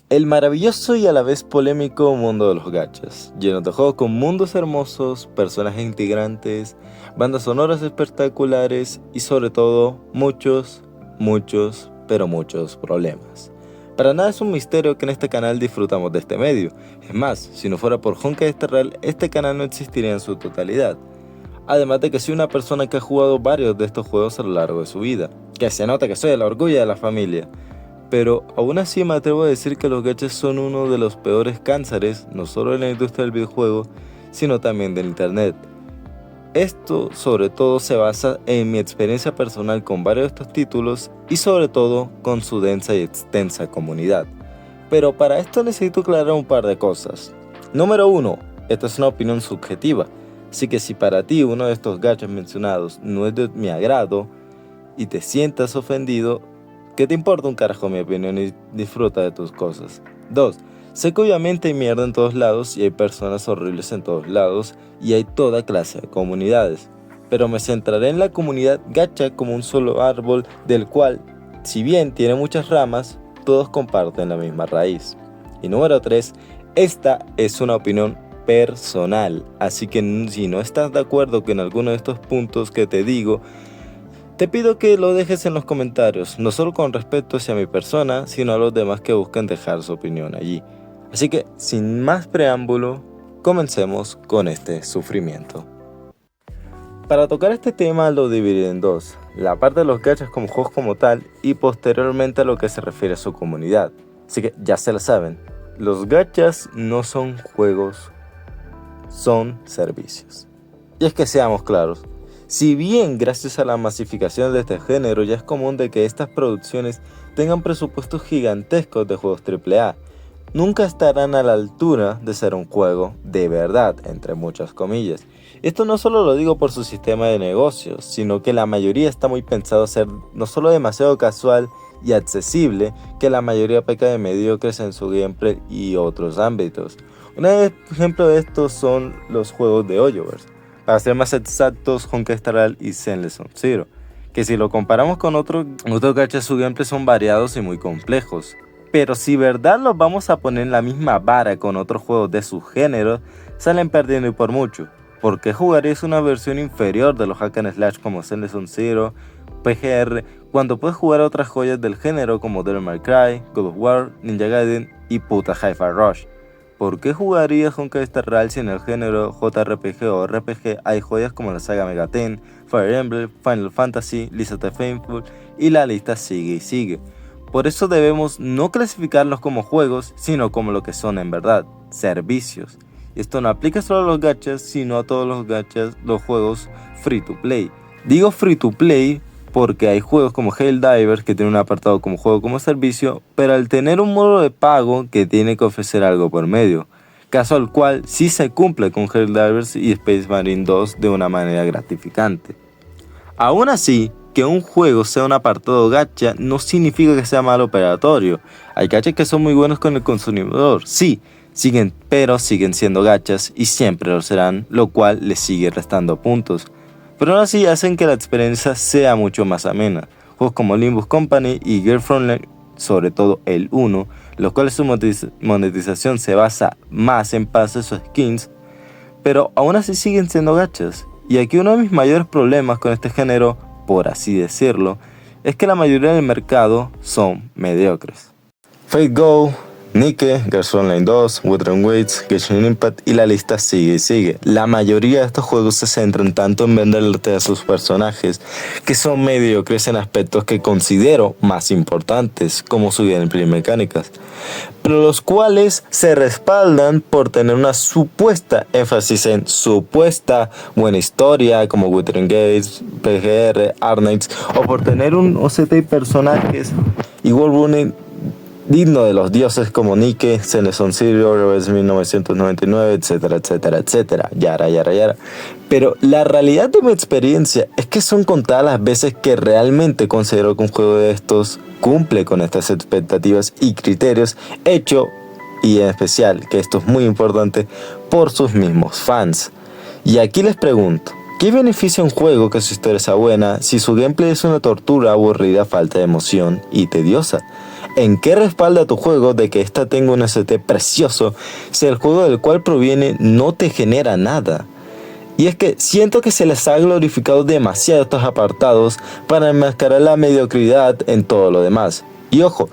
El maravilloso y a la vez polémico mundo de los gachas, lleno de juegos con mundos hermosos, personajes integrantes, bandas sonoras espectaculares y sobre todo muchos problemas. Para nada es un misterio que en este canal disfrutamos de este medio. Es más, si no fuera por Honkai Star Rail, este canal no existiría en su totalidad. Además de que soy una persona que ha jugado varios de estos juegos a lo largo de su vida, que se nota que soy el orgullo de la familia. Pero aún así me atrevo a decir que los gachas son uno de los peores cánceres, no solo en la industria del videojuego, sino también del internet. Esto sobre todo se basa en mi experiencia personal con varios de estos títulos y sobre todo con su densa y extensa comunidad. Pero para esto necesito aclarar un par de cosas. Número 1, esta es una opinión subjetiva, así que si para ti uno de estos gachas mencionados no es de mi agrado y te sientas ofendido, ¿qué te importa un carajo mi opinión y disfruta de tus cosas? 2. Sé que obviamente hay mierda en todos lados y hay personas horribles en todos lados y hay toda clase de comunidades. Pero me centraré en la comunidad gacha como un solo árbol del cual, si bien tiene muchas ramas, todos comparten la misma raíz. Y número 3, esta es una opinión personal, así que si no estás de acuerdo con alguno de estos puntos que te digo, te pido que lo dejes en los comentarios, no solo con respecto hacia mi persona, sino a los demás que buscan dejar su opinión allí. Así que, sin más preámbulo, comencemos con este sufrimiento. Para tocar este tema lo dividiré en dos, la parte de los gachas como juegos como tal y posteriormente a lo que se refiere a su comunidad. Así que ya se lo saben, los gachas no son juegos, son servicios. Y es que seamos claros, si bien gracias a la masificación de este género ya es común de que estas producciones tengan presupuestos gigantescos de juegos AAA, nunca estarán a la altura de ser un juego de verdad, entre muchas comillas. Esto no solo lo digo por su sistema de negocios, sino que la mayoría está muy pensado ser no solo demasiado casual y accesible, que la mayoría peca de mediocres en su gameplay y otros ámbitos. Un ejemplo de esto son los juegos de Hoyoverse. Para ser más exactos, Honkai Star Rail y Zenless Zero, que si lo comparamos con otros gachas, su gameplay son variados y muy complejos. Pero si verdad los vamos a poner en la misma vara con otros juegos de su género, salen perdiendo y por mucho. ¿Por qué jugarías una versión inferior de los hack and slash como Zenless Zero, PGR, cuando puedes jugar otras joyas del género como Devil May Cry, God of War, Ninja Gaiden y puta Hi-Fi Rush? ¿Por qué jugarías Honkai Star Rail si en el género JRPG o RPG hay joyas como la saga Megaten, Fire Emblem, Final Fantasy, Lies of the Faithful y la lista sigue y sigue? Por eso debemos no clasificarlos como juegos, sino como lo que son en verdad, servicios. Y esto no aplica solo a los gachas, sino a todos los gachas, los juegos free to play. Digo free to play porque hay juegos como Helldivers que tienen un apartado como juego como servicio, pero al tener un modo de pago que tiene que ofrecer algo por medio, caso al cual sí se cumple con Helldivers y Space Marine 2 de una manera gratificante. Aún así, que un juego sea un apartado gacha no significa que sea mal operatorio. Hay gachas que son muy buenos con el consumidor, sí, pero siguen siendo gachas y siempre lo serán, lo cual les sigue restando puntos. Pero aún así hacen que la experiencia sea mucho más amena. Juegos como Limbus Company y Girlfriend, sobre todo el 1, los cuales su monetización se basa más en pases o skins, pero aún así siguen siendo gachas. Y aquí uno de mis mayores problemas con este género, por así decirlo, es que la mayoría del mercado son mediocres. Fate Go, Nike, Girls Online 2, Wuthering Waves, Genshin Impact y la lista sigue y sigue. La mayoría de estos juegos se centran tanto en venderte a sus personajes que son mediocres en aspectos que considero más importantes, como su gameplay y mecánicas, pero los cuales se respaldan por tener una supuesta énfasis en supuesta buena historia como Wuthering Waves, PGR, Arnites, o por tener un OCT y personajes igual running digno de los dioses como Nike, Zenless Zero, Rebels 1999, etcétera, etcétera, etcétera, yara. Pero la realidad de mi experiencia es que son contadas las veces que realmente considero que un juego de estos cumple con estas expectativas y criterios, hecho, y en especial, que esto es muy importante, por sus mismos fans. Y aquí les pregunto, ¿qué beneficia un juego que su historia sea buena si su gameplay es una tortura aburrida, falta de emoción y tediosa? ¿En qué respalda tu juego de que ésta tenga un ST precioso si el juego del cual proviene no te genera nada? Y es que siento que se les ha glorificado demasiado estos apartados para enmascarar la mediocridad en todo lo demás. Y ojo,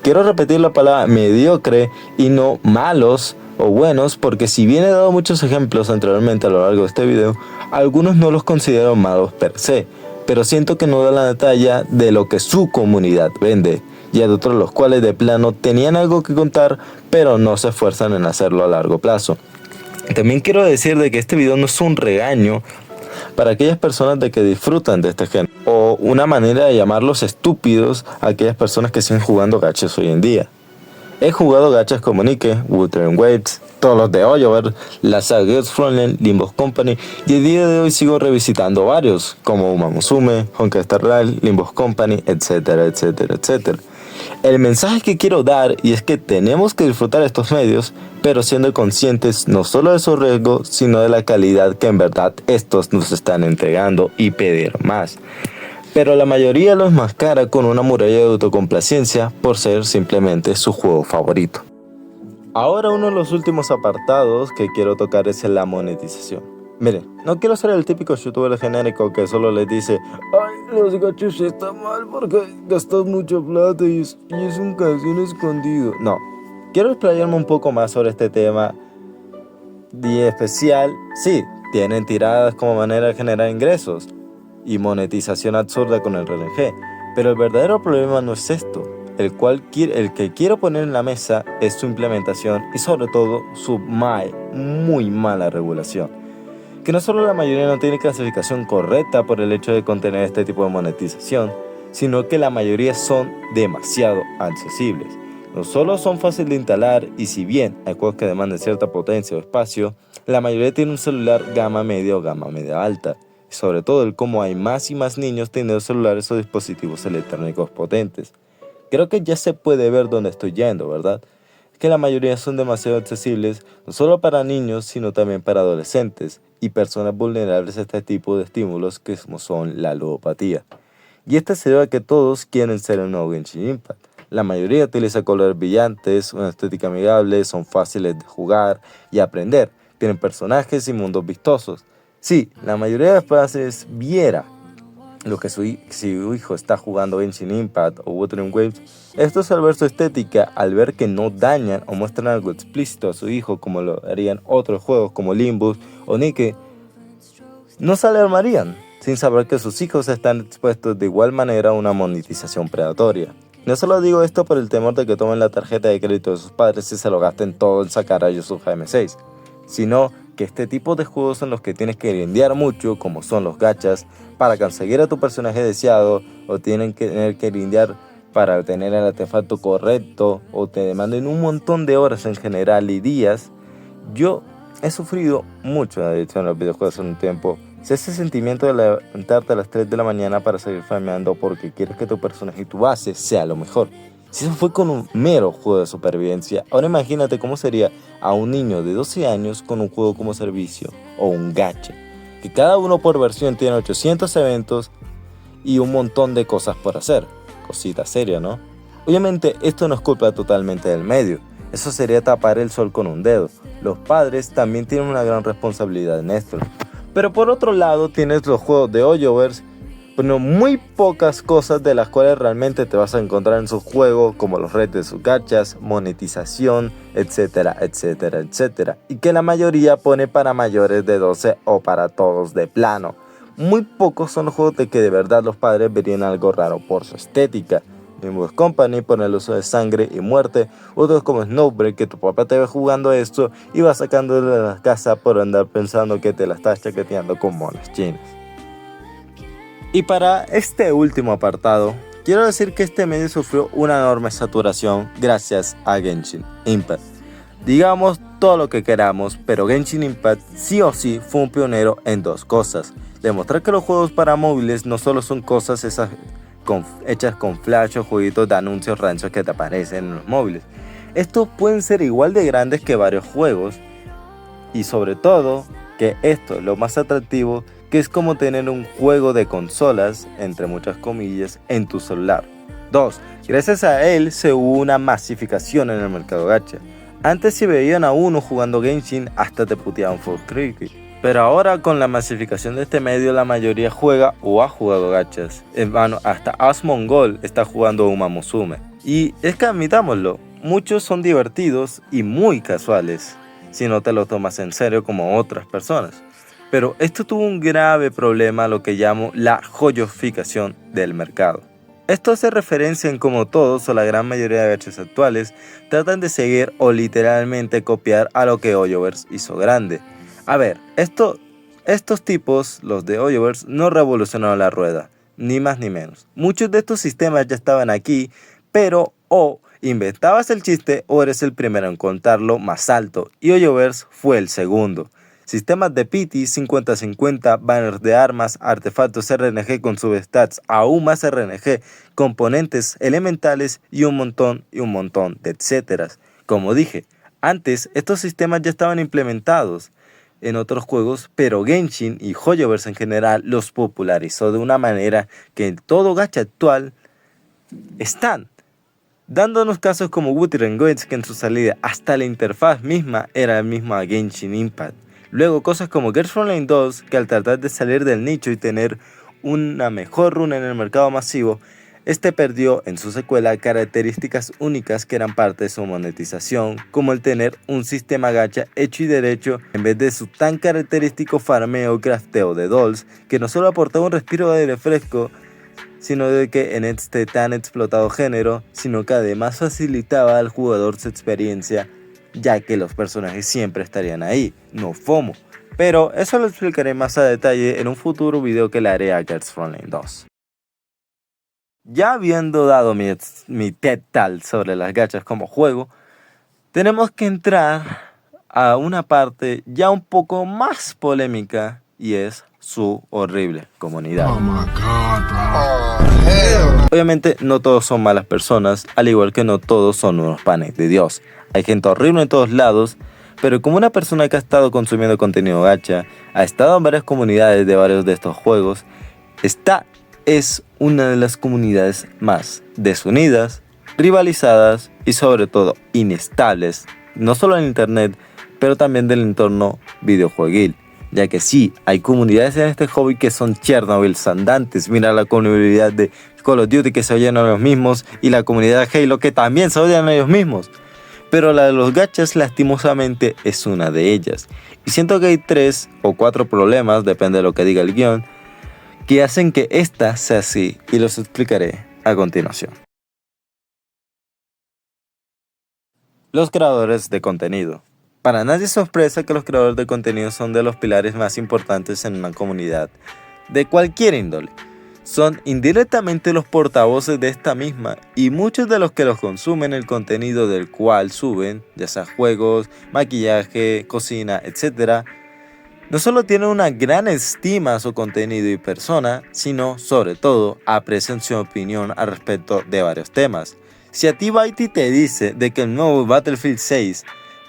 quiero repetir la palabra mediocre y no malos o buenos, porque si bien he dado muchos ejemplos anteriormente a lo largo de este video, algunos no los considero malos per se, pero siento que no da la talla de lo que su comunidad vende, y hay otros los cuales de plano tenían algo que contar, pero no se esfuerzan en hacerlo a largo plazo. También quiero decir de que este video no es un regaño para aquellas personas de que disfrutan de este género, o una manera de llamarlos estúpidos a aquellas personas que siguen jugando gachas hoy en día. He jugado gachas como Nike, Wuthering Waves, todos los de Hoyoverse, la saga Girls Frontline, Limbo Company, y el día de hoy sigo revisitando varios, como Uma Musume, Honkai Star Rail, Limbo Company, etcétera, etcétera, etcétera. El mensaje que quiero dar y es que tenemos que disfrutar estos medios, pero siendo conscientes no solo de su riesgo, sino de la calidad que en verdad estos nos están entregando y pedir más. Pero la mayoría los mascara con una muralla de autocomplacencia por ser simplemente su juego favorito. Ahora uno de los últimos apartados que quiero tocar es la monetización. Miren, no quiero ser el típico youtuber genérico que solo les dice: ay, los gachos están mal porque gastas mucha plata y es un casino escondido. No, quiero explayarme un poco más sobre este tema y especial. Sí, tienen tiradas como manera de generar ingresos y monetización absurda con el RNG, pero el verdadero problema no es esto. El que quiero poner en la mesa es su implementación y sobre todo su muy mala regulación. Que no solo la mayoría no tiene clasificación correcta por el hecho de contener este tipo de monetización, sino que la mayoría son demasiado accesibles. No solo son fáciles de instalar y si bien hay juegos que demandan cierta potencia o espacio, la mayoría tiene un celular gama media o gama media alta. Y sobre todo el cómo hay más y más niños teniendo celulares o dispositivos electrónicos potentes. Creo que ya se puede ver dónde estoy yendo, ¿verdad? Es que la mayoría son demasiado accesibles, no solo para niños, sino también para adolescentes y personas vulnerables a este tipo de estímulos que son la ludopatía. Y este se debe a que todos quieren ser un nuevo Genshin Impact. La mayoría utiliza colores brillantes, una estética amigable, son fáciles de jugar y aprender, tienen personajes y mundos vistosos. Sí, la mayoría de las padres viera lo que si su hijo está jugando Genshin Impact o Wuthering Waves, estos al ver su estética, al ver que no dañan o muestran algo explícito a su hijo como lo harían otros juegos como Limbus o Nike, no se alarmarían, sin saber que sus hijos están expuestos de igual manera a una monetización predatoria. No solo digo esto por el temor de que tomen la tarjeta de crédito de sus padres y se lo gasten todo en sacar a Yosuga M6, sino que este tipo de juegos en los que tienes que grindear mucho, como son los gachas, para conseguir a tu personaje deseado, o tienen que tener que grindear para obtener el artefacto correcto, o te demanden un montón de horas en general y días. Yo he sufrido mucho de adicción a los videojuegos en un tiempo. Si ese sentimiento de levantarte a las 3 de la mañana para seguir farmeando porque quieres que tu personaje y tu base sea lo mejor. Si eso fue con un mero juego de supervivencia, ahora imagínate cómo sería a un niño de 12 años con un juego como servicio o un gacha, que cada uno por versión tiene 800 eventos y un montón de cosas por hacer. Cosita seria, ¿no? Obviamente esto no es culpa totalmente del medio, eso sería tapar el sol con un dedo. Los padres también tienen una gran responsabilidad en esto. Pero por otro lado tienes los juegos de Hoyoverse, pero muy pocas cosas de las cuales realmente te vas a encontrar en sus juegos, como los retos de sus gachas, monetización, etcétera, etcétera, etcétera. Y que la mayoría pone para mayores de 12 o para todos de plano. Muy pocos son los juegos de que de verdad los padres verían algo raro por su estética. Limbo Company por el uso de sangre y muerte, otros como Snowbreak, que tu papá te ve jugando esto y va sacándole de la casa por andar pensando que te la estás chaqueteando con monas chinas. Y para este último apartado, quiero decir que este medio sufrió una enorme saturación gracias a Genshin Impact. Digamos todo lo que queramos, pero Genshin Impact sí o sí fue un pionero en dos cosas: demostrar que los juegos para móviles no solo son cosas hechas con flash o jueguitos de anuncios rancios que te aparecen en los móviles. Estos pueden ser igual de grandes que varios juegos, y sobre todo que esto es lo más atractivo, que es como tener un juego de consolas, entre muchas comillas, en tu celular. 2. Gracias a él se hubo una masificación en el mercado gacha. Antes si veían a uno jugando Genshin hasta te puteaban for creepy. Pero ahora con la masificación de este medio la mayoría juega o ha jugado gachas. En vano, hasta Asmongold está jugando Uma Musume. Y es que admitámoslo, muchos son divertidos y muy casuales, si no te lo tomas en serio como otras personas. Pero esto tuvo un grave problema, lo que llamo la joyificación del mercado. Esto hace referencia en cómo todos o la gran mayoría de gachas actuales tratan de seguir o literalmente copiar a lo que Hoyoverse hizo grande. A ver, estos tipos, los de Hoyoverse, no revolucionaron la rueda, ni más ni menos. Muchos de estos sistemas ya estaban aquí, pero o inventabas el chiste o eres el primero en contarlo más alto, y Hoyoverse fue el segundo. Sistemas de pity 50-50, banners de armas, artefactos RNG con substats, aún más RNG, componentes elementales y un montón de etcéteras. Como dije, antes estos sistemas ya estaban implementados en otros juegos, pero Genshin y Hoyoverse en general los popularizó de una manera que en todo gacha actual están, dándonos casos como Wuthering Waves, que en su salida hasta la interfaz misma era la misma Genshin Impact. Luego cosas como Girls From Lane 2, que al tratar de salir del nicho y tener una mejor runa en el mercado masivo, este perdió en su secuela características únicas que eran parte de su monetización, como el tener un sistema gacha hecho y derecho en vez de su tan característico farmeo y crafteo de dolls, que no solo aportaba un respiro de aire fresco, sino de que en este tan explotado género, sino que además facilitaba al jugador su experiencia, ya que los personajes siempre estarían ahí, no FOMO. Pero eso lo explicaré más a detalle en un futuro video que le haré a Girls From Lane 2. Ya habiendo dado mi TED Talk sobre las gachas como juego, tenemos que entrar a una parte ya un poco más polémica, y es su horrible comunidad. Oh my God, bro. Obviamente no todos son malas personas, al igual que no todos son unos panes de Dios. Hay gente horrible en todos lados, pero como una persona que ha estado consumiendo contenido gacha, ha estado en varias comunidades de varios de estos juegos, esta es una de las comunidades más desunidas, rivalizadas y sobre todo inestables, no solo en internet, pero también del entorno videojueguil. Ya que sí, hay comunidades en este hobby que son Chernobyl andantes. Mira la comunidad de Call of Duty que se odian a ellos mismos, y la comunidad de Halo que también se odian a ellos mismos. Pero la de los gachas lastimosamente es una de ellas. Y siento que hay 3 o 4 problemas, depende de lo que diga el guión, que hacen que esta sea así, y los explicaré a continuación. Los creadores de contenido. Para nadie es sorpresa que los creadores de contenido son de los pilares más importantes en una comunidad de cualquier índole. Son indirectamente los portavoces de esta misma, y muchos de los que los consumen el contenido del cual suben, ya sea juegos, maquillaje, cocina, etc., no solo tienen una gran estima a su contenido y persona, sino sobre todo aprecian su opinión al respecto de varios temas. Si a ti Baiti te dice de que el nuevo Battlefield 6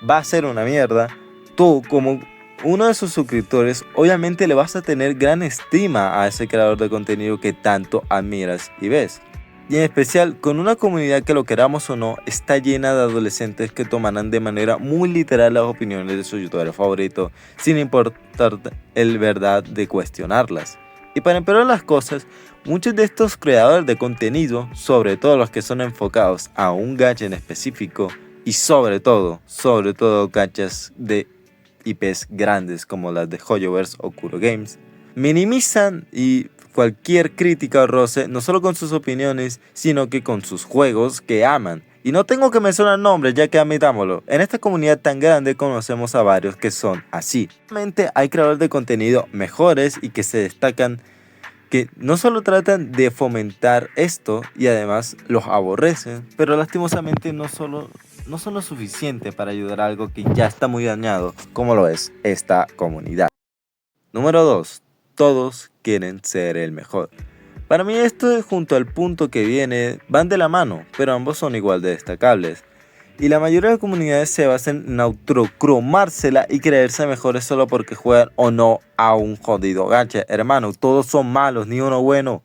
va a ser una mierda, tú como uno de sus suscriptores obviamente le vas a tener gran estima a ese creador de contenido que tanto admiras y ves. Y en especial con una comunidad que, lo queramos o no, está llena de adolescentes que tomarán de manera muy literal las opiniones de su youtuber favorito, sin importar el verdad de cuestionarlas. Y para empeorar las cosas, muchos de estos creadores de contenido, sobre todo los que son enfocados a un gacha en específico, y sobre todo gachas de IPs grandes como las de Hoyoverse o Kuro Games, minimizan y cualquier crítica o roce, no solo con sus opiniones, sino que con sus juegos que aman. Y no tengo que mencionar nombres, ya que admitámoslo, en esta comunidad tan grande conocemos a varios que son así. Realmente hay creadores de contenido mejores y que se destacan, que no solo tratan de fomentar esto y además los aborrecen, pero lastimosamente no son lo suficiente para ayudar a algo que ya está muy dañado, como lo es esta comunidad. Número 2. Todos quieren ser el mejor. Para mí esto, junto al punto que viene, van de la mano, pero ambos son igual de destacables. Y la mayoría de comunidades se basan en autocromársela y creerse mejores solo porque juegan o no a un jodido gacha. Hermano, todos son malos, ni uno bueno.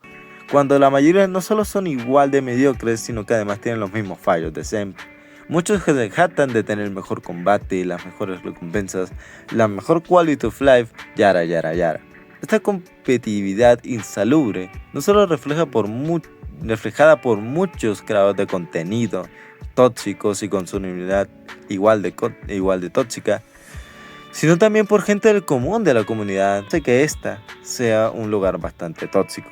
cuando la mayoría no solo son igual de mediocres, sino que además tienen los mismos fallos de siempre. Muchos se jactan de tener el mejor combate, las mejores recompensas, la mejor quality of life, yara. Esta competitividad insalubre no solo reflejada por muchos creadores de contenido tóxicos y con su unidad igual de tóxica, sino también por gente del común de la comunidad, hace que esta sea un lugar bastante tóxico.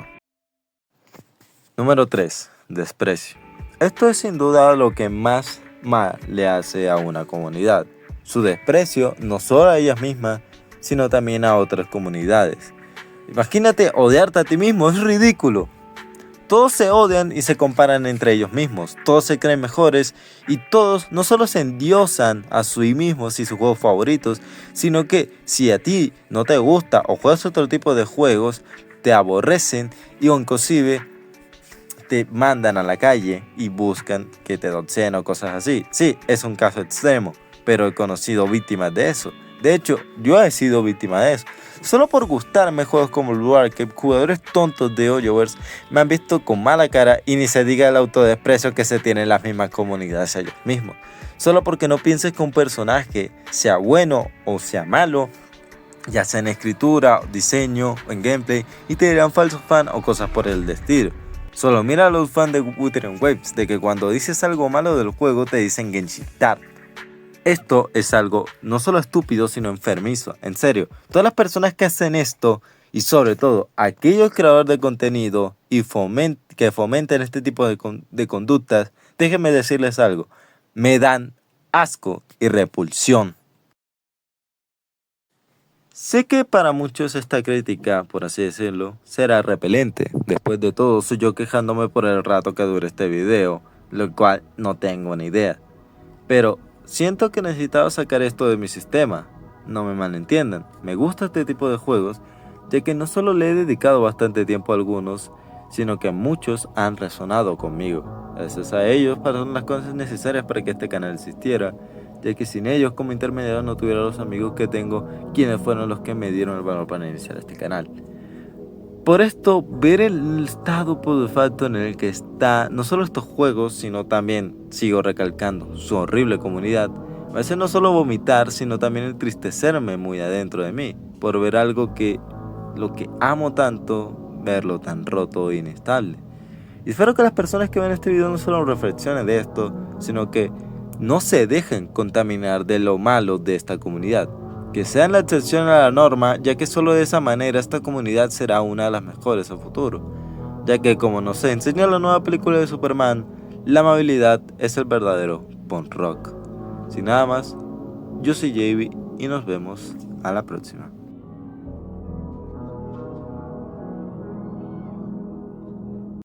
Número 3. Desprecio. Esto es sin duda lo que más mal le hace a una comunidad. Su desprecio no solo a ellas mismas, sino también a otras comunidades. Imagínate odiarte a ti mismo, es ridículo. Todos se odian y se comparan entre ellos mismos, todos se creen mejores y todos no solo se endiosan a sí mismos y sus juegos favoritos, sino que si a ti no te gusta o juegas otro tipo de juegos, te aborrecen y inclusive te mandan a la calle y buscan que te doxeen o cosas así. Sí, es un caso extremo, pero he conocido víctimas de eso. De hecho, yo he sido víctima de eso. Solo por gustarme juegos como Blue Arcade, jugadores tontos de Hoyoverse me han visto con mala cara y ni se diga el autodesprecio que se tiene en las mismas comunidades a ellos mismos. Solo porque no pienses que un personaje sea bueno o sea malo, ya sea en escritura, diseño o en gameplay, y te dirán falso fan o cosas por el estilo. Solo mira a los fans de Wuthering Waves, de que cuando dices algo malo del juego te dicen Genshin Tag. Esto es algo no solo estúpido, sino enfermizo. En serio, todas las personas que hacen esto, y sobre todo aquellos creadores de contenido y que fomenten este tipo de conductas, déjenme decirles algo, me dan asco y repulsión. Sé que para muchos esta crítica, por así decirlo, será repelente. Después de todo, soy yo quejándome por el rato que dure este video, lo cual no tengo ni idea. Pero siento que necesitaba sacar esto de mi sistema. No me malentiendan, me gusta este tipo de juegos, ya que no solo le he dedicado bastante tiempo a algunos, sino que muchos han resonado conmigo. Gracias a ellos pasaron las cosas necesarias para que este canal existiera, ya que sin ellos como intermediarios no tuviera los amigos que tengo, quienes fueron los que me dieron el valor para iniciar este canal. Por esto, ver el estado putrefacto en el que está no solo estos juegos, sino también, sigo recalcando, su horrible comunidad, me hace no solo vomitar, sino también entristecerme muy adentro de mí, por ver algo que, lo que amo tanto, verlo tan roto e inestable. Y espero que las personas que ven este video no solo reflexionen de esto, sino que no se dejen contaminar de lo malo de esta comunidad. Que sean la excepción a la norma, ya que solo de esa manera esta comunidad será una de las mejores a futuro. Ya que como nos enseña la nueva película de Superman, la amabilidad es el verdadero punk rock. Sin nada más, yo soy JB y nos vemos a la próxima.